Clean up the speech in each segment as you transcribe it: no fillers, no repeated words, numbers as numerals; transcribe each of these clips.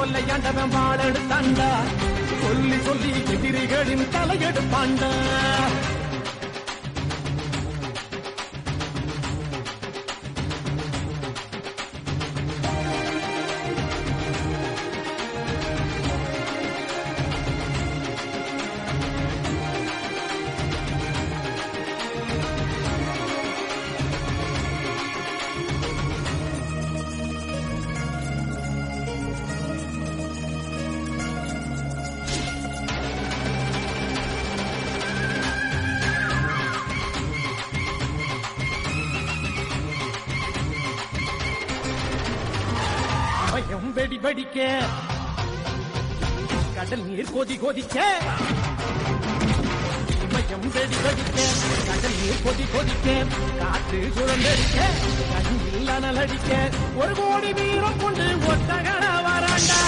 சோலையாண்டவன் வாழெடுத்தாண்டா சொல்லி சொல்லி எதிரிகளின் தலையெடுப்பாண்டா வெடி வெடிக்க கடல் நீர் கொதி கொதிக்க மயம் வெடி வெடிக்க கடல் நீர் கொதி கொதிக்க காற்று சுழந்தடிக்க கண்ணில் அனலடிக்க ஒரு கோடி வீரம் கொண்டு ஒத்தகட வராண்டா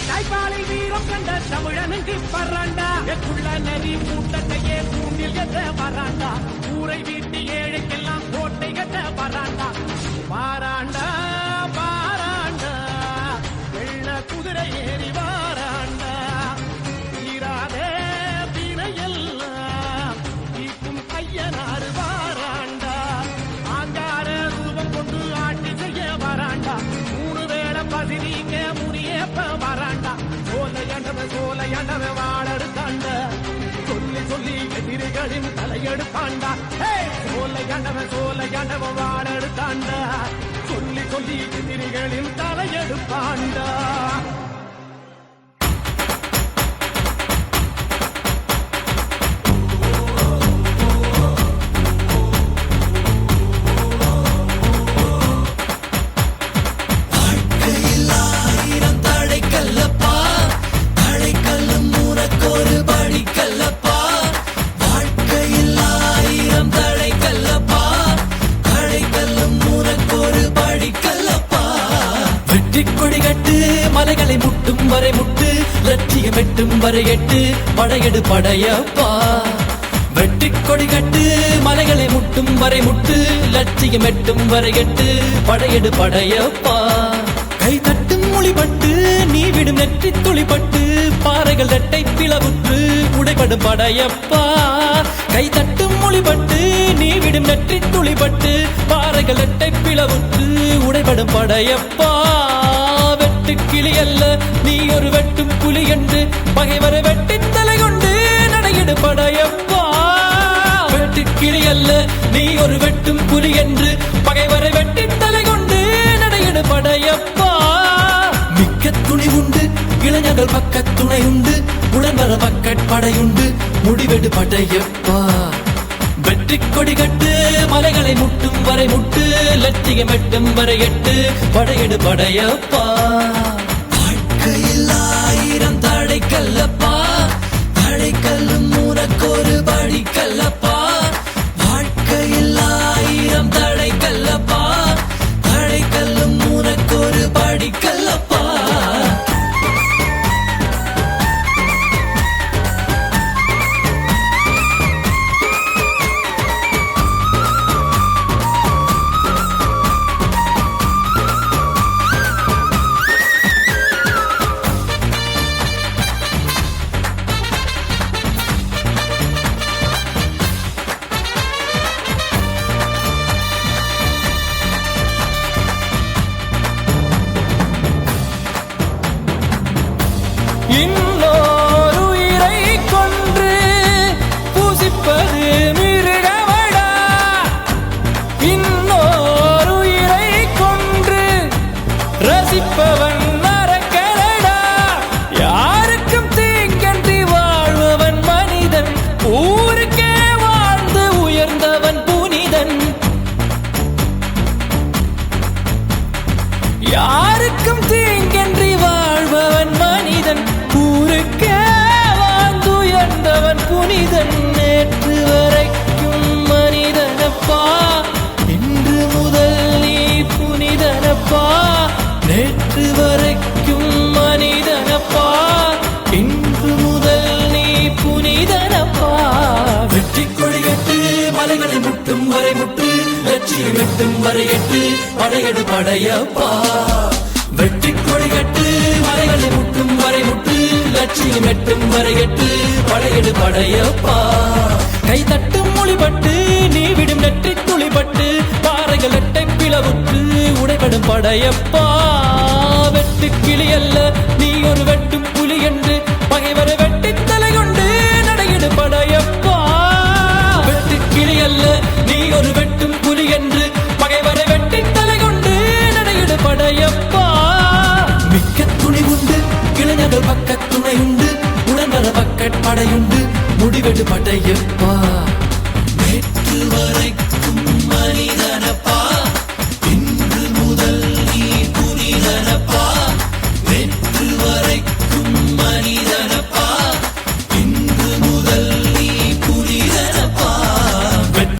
தாய்ப்பாலை வீரம் கண்ட தமிழனுக்கு பறாண்டா எக்குள்ள நரி கூட்டத்தையே கூண்டில் எத்த வராண்டா ஊரை வீட்டு ஏழைக்கெல்லாம் கோட்டை கட்ட வராண்டா பாராண்டா குதிரை ஏறி வாராண்டா தீராதே வினையெல்லாம் தீக்கும் ஐயனாறு வாராண்டா ஆங்கார ரூபம் கொண்டு ஆட்டி செய்ய வராண்டா 3 வேளை பசி நீங்க முனியப்ப வராண்டா சோலையாண்டவன் வாழெடுத்தாண்டா சொல்லி சொல்லி எதிரிகளின் தலையெடுப்பாண்டா சோலையாண்டவன் வாழெடுத்தாண்டா சொல்லி சொல்லி எதிரிகளின் தலையெடுப்பாண்டா மலைகளை முட்டும் வரை முட்டு லட்சியம் எட்டும் வரை எட்டு படையெடு படையப்பா வெட்டி கொடி கட்டு மலைகளை முட்டும் வரை முட்டு லட்சியம் எட்டும் வரை எட்டு படையெடு படையப்பா கை தட்டும் மொழிபட்டு நீ விடும் நெற்றி துளிப்பட்டு பாறைகள் ரெட்டை பிளவுற்று உடைபடும் படையப்பா கை தட்டும் மொழிபட்டு நீ விடும் நெற்றி துளிப்பட்டு பாறைகள் ரெட்டை பிளவுற்று உடைபடும் படையப்பா கிளி அல்ல நீ ஒரு வெட்டும் புலி என்று பகைவரை வெட்டி தலை கொண்டு நடையிடு படையப்பா வெட்டு கிளி அல்ல நீ ஒரு வெட்டும் புலி என்று பகைவரை வெட்டி தலை கொண்டு நடையிடு படையப்பா மிக்க துணி உண்டு இளைஞர்கள் பக்க துணை உண்டு உடன்வர பக்கட்படையுண்டு முடிவெடு படையப்பா வெற்றி கொடி கட்டு மலைகளை முட்டும் வரை முட்டு லட்சியம் எட்டும் வரை எட்டு படையெடு படையப்பா வாழ்க்கையில் 1000 தடைக்கல்லப்பா தடைக்கல்லும் உனக்கொரு படிக்கல்லப்பா வாழ்க்கையில் 1000 தடைக்கல்லப்பா தடைக்கல்லும் உனக்கொரு படிக்கல்லப்பா இன்னொரு உயிரை கொன்று பூசிப்பது மிருகமடா இன்னொரு உயிரை கொன்று ரசிப்பவன் நரக்கரடா யாருக்கும் தீங்கன்றி வாழ்பவன் மனிதன் ஊருக்கே வாழ்ந்து உயர்ந்தவன் புனிதன் யாருக்கும் தீங்கன்றி வாழ்பவன் மனிதன் ஊருக்கே வாழ்ந்துயர்ந்தவன் புனிதன் நேற்று வரைக்கும் மனிதனப்பா இன்று முதல் நீ புனிதனப்பா நேற்று வரைக்கும் மனிதனப்பா இன்று முதல் நீ புனிதனப்பா வெற்றி கொடி கட்டு மலைகளை முட்டும் வரை முட்டு லட்சியம் எட்டும் வரை எட்டு படையெடு படையப்பா வெற்றி கொடி கட்டு மலைகளை மலைகளை முட்டும் வரை முட்டு லட்சியம் எட்டும் வரை எட்டு படையெடு படையப்பா கை தட்டும் மொழிபட்டு நீ விடும் நெற்றி துளிபட்டு பாறைகள் எட்டை பிளவுற்று உடைபடும் படையப்பா வெட்டு கிளி அல்ல நீ ஒரு வெட்டும் புலி என்று பகைவரை வெட்டி தலை கொண்டு நடையிடு படையப்பா வெட்டு கிளி அல்ல நீ ஒரு வெட்டும் புலி என்று பகைவரை வெட்டி தலை கொண்டு நடையிடு படையப்பா மிக்க துணி உண்டு இளைஞர்கள் பக்க துணை உண்டு உடனர பக்கட் படையுண்டு முடிவெடு படையப்பா